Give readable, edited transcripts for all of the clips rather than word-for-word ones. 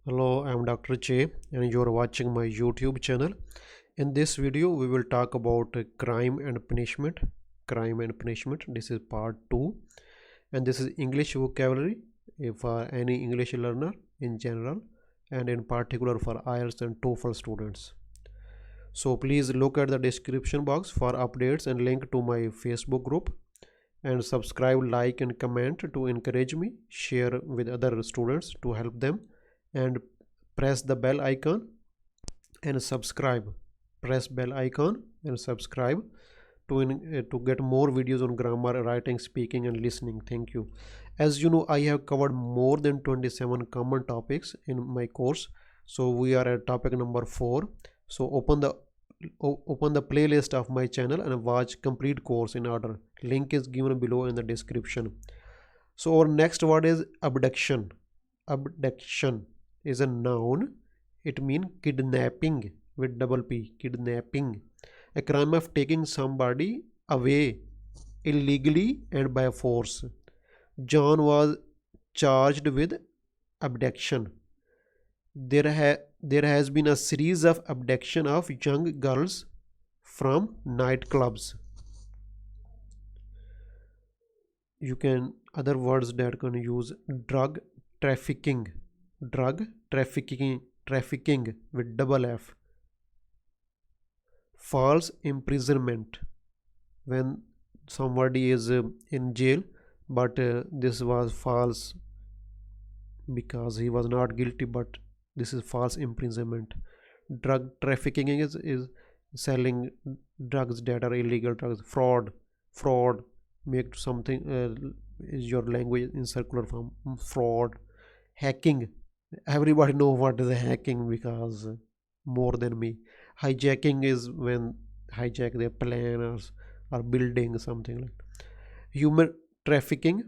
Hello, I'm Dr. Che and you're watching my YouTube channel. In this video, we will talk about crime and punishment. Crime and punishment. This is part 2 and this is English vocabulary for any English learner in general and in particular for IELTS and TOEFL students. So please look at the description box for updates and link to my Facebook group and subscribe, like and comment to encourage me, share with other students to help them, and press the bell icon and subscribe. Press bell icon and subscribe to get more videos on grammar, writing, speaking and listening. Thank you. As you know, I have covered more than 27 common topics in my course, so we are at topic number 4. So open the playlist of my channel and watch complete course in order. Link is given below in the description. So our next word is abduction. Abduction is a noun. It means kidnapping with double P. Kidnapping, a crime of taking somebody away illegally and by force. John was charged with abduction. There has been a series of abduction of young girls from nightclubs. You can other words that can use drug trafficking. Drug trafficking with double F. False imprisonment, when somebody is in jail but this was false because he was not guilty, but this is false imprisonment. Drug trafficking is selling drugs that are illegal drugs. Fraud, make something is your language in circular form. Fraud. Hacking, everybody know what is hacking because more than me. Hijacking is when hijack their plan or building something like. Human trafficking,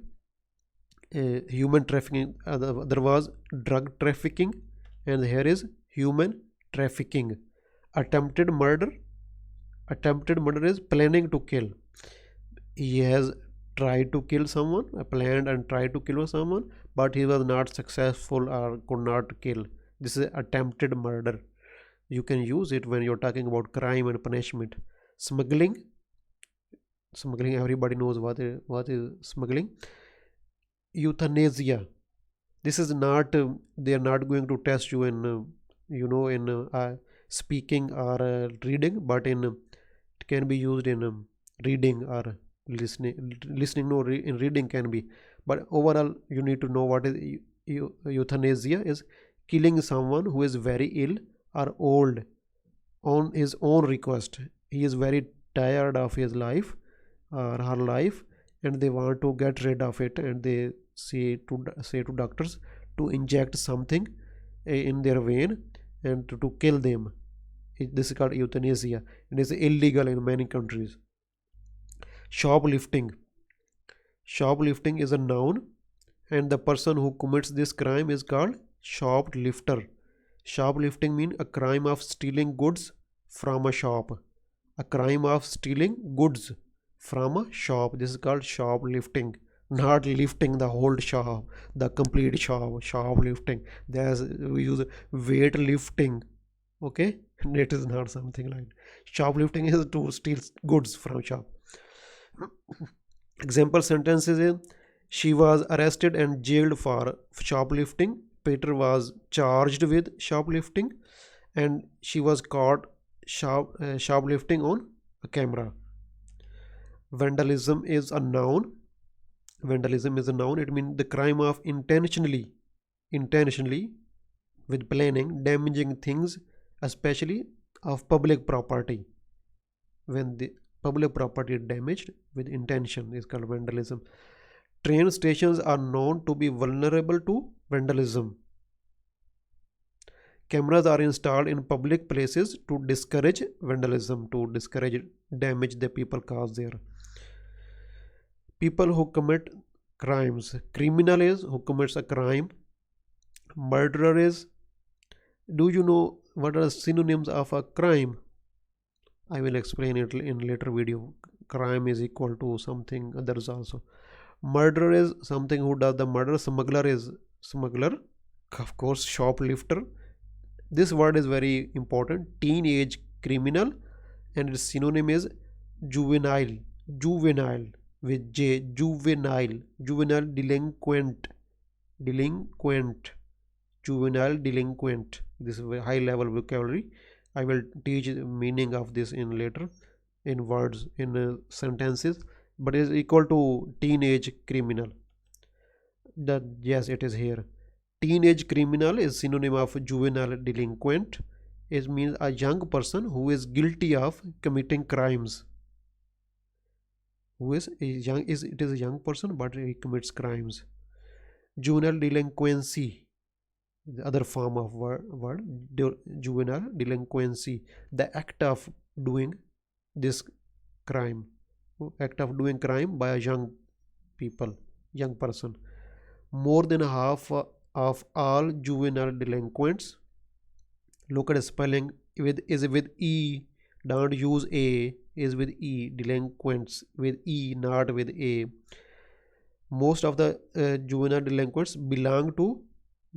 there was drug trafficking and here is human trafficking. Attempted murder is planning to kill. He has tried to kill someone, planned and tried to kill someone, but he was not successful or could not kill. This is attempted murder. You can use it when you're talking about crime and punishment. Smuggling, everybody knows what is smuggling. Euthanasia, this is not they are not going to test you in speaking or reading, but it can be used in reading or listening no in reading can be, but overall you need to know what is euthanasia is. Killing someone who is very ill or old on his own request. He is very tired of his life or her life and they want to get rid of it, and they say to doctors to inject something in their vein and to kill them. This is called euthanasia and is illegal in many countries. Shoplifting is a noun and the person who commits this crime is called shoplifter. Shoplifting means a crime of stealing goods from a shop. A crime of stealing goods from a shop. This is called shoplifting. Not lifting the whole shop, the complete shop. Shoplifting. We use weight lifting. Okay, it is not something like shoplifting is to steal goods from shop. Example sentences is: she was arrested and jailed for shoplifting. Peter was charged with shoplifting and she was caught shoplifting on a camera. Vandalism is a noun. It means the crime of intentionally with planning damaging things, especially of public property. When the public property is damaged with intention is called vandalism. Train stations are known to be vulnerable to vandalism. Cameras are installed in public places to discourage vandalism, to discourage damage the people cause there. People who commit crimes. Criminal is who commits a crime. Murderer is, do you know what are the synonyms of a crime? I will explain it in later video. Crime is equal to something others also. Murderer is something who does the murder. Smuggler is smuggler. of course, shoplifter. This word is very important. Teenage criminal, and its synonym is juvenile. Juvenile with J. Juvenile. Juvenile delinquent. Delinquent. Juvenile delinquent. This is a high level vocabulary. I will teach the meaning of this in later, in words, in sentences, but it is equal to teenage criminal. That, yes, it is here. Teenage criminal is synonym of juvenile delinquent. It means a young person who is guilty of committing crimes. Who is a young, is it is a young person but he commits crimes. Juvenile delinquency, the other form of word juvenile delinquency, the act of doing this crime, act of doing crime by a young people, young person. More than half of all juvenile delinquents, look at spelling, with is with E, don't use A, is with E, delinquents with E, not with A. Most of the juvenile delinquents belong to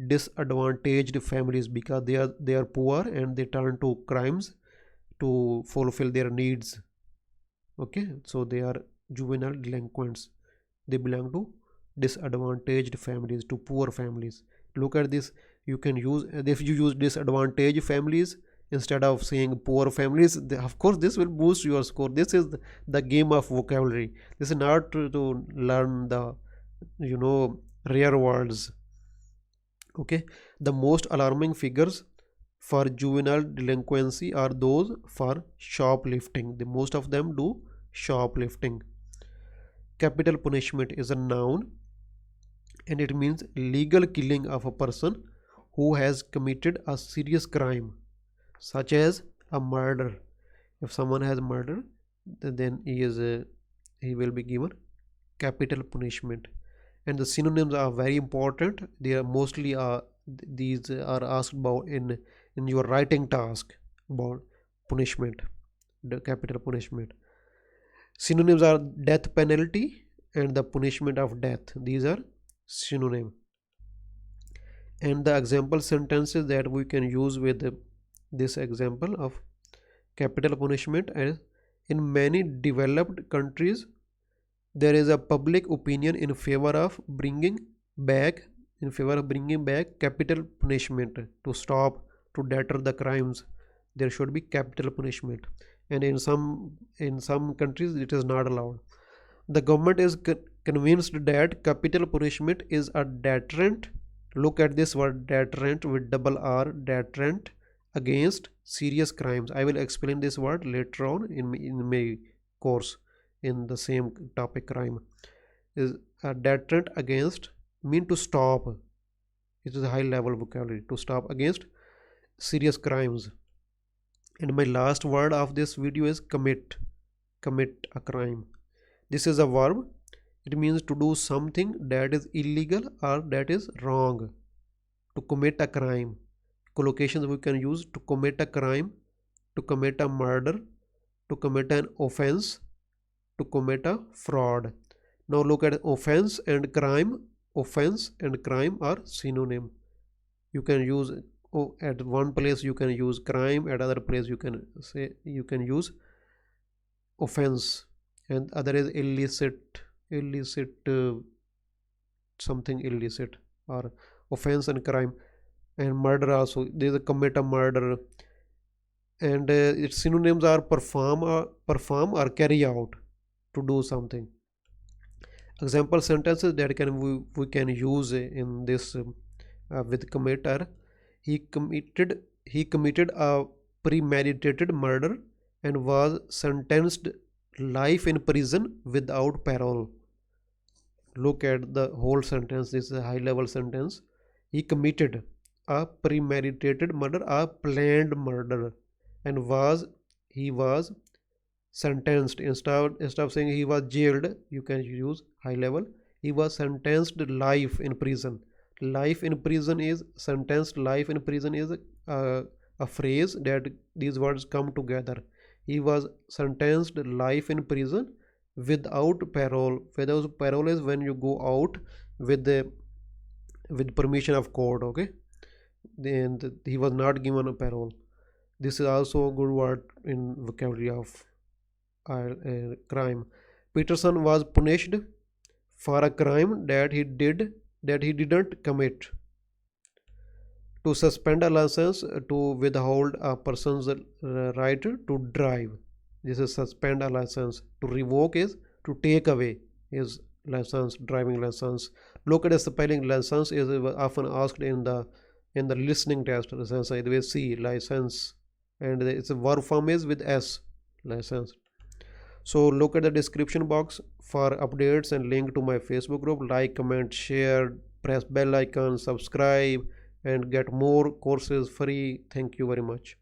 disadvantaged families because they are poor and they turn to crimes to fulfill their needs. Okay, so they are juvenile delinquents. They belong to disadvantaged families, to poor families. Look at this. You can use, if you use disadvantaged families instead of saying poor families, of course this will boost your score. This is the game of vocabulary. This is not to learn the rare words. Okay, the most alarming figures for juvenile delinquency are those for shoplifting. The most of them do shoplifting. Capital punishment is a noun, and it means legal killing of a person who has committed a serious crime, such as a murder. If someone has murdered, then he will be given capital punishment. And the synonyms are very important. They are mostly these are asked about in your writing task about punishment, the capital punishment. Synonyms are death penalty and the punishment of death. These are synonyms. And the example sentences that we can use with this example of capital punishment, and in many developed countries there is a public opinion in favor of bringing back capital punishment to deter the crimes. There should be capital punishment, and in some countries it is not allowed. The government is convinced that capital punishment is a deterrent. Look at this word deterrent with double R, deterrent against serious crimes. I will explain this word later on in my course in the same topic. Crime is a deterrent against, mean to stop. It is a high level vocabulary, to stop against serious crimes. And my last word of this video is commit a crime. This is a verb. It means to do something that is illegal or that is wrong. To commit a crime. Collocations we can use: to commit a crime, to commit a murder, to commit an offense, to commit a fraud. Now look at offense and crime. Offense and crime are synonym. You can use, at one place you can use crime, at other place you can use offense, and other is illicit, something illicit, or offense and crime. And murder also, there is a commit a murder, and its synonyms are perform or carry out, to do something. Example sentences that we can use in this with commit are: he committed a premeditated murder and was sentenced life in prison without parole. Look at the whole sentence. This is a high level sentence. He committed a premeditated murder, a planned murder, and he was sentenced. Instead of saying he was jailed, you can use high level. He was sentenced life in prison. Life in prison is sentenced. Life in prison is a phrase that these words come together. He was sentenced life in prison without parole. Without parole is when you go out with permission of court. Okay, then he was not given a parole. This is also a good word in vocabulary of crime. Peterson was punished for a crime that he didn't commit. To suspend a license, to withhold a person's right to drive. This is suspend a license. To revoke is to take away his license, driving license. Look at the spelling. License is often asked in the listening test. License with C, license, and its verb form is with S, license. So look at the description box for updates and link to my Facebook group. Like, comment, share, press bell icon, subscribe, and get more courses free. Thank you very much.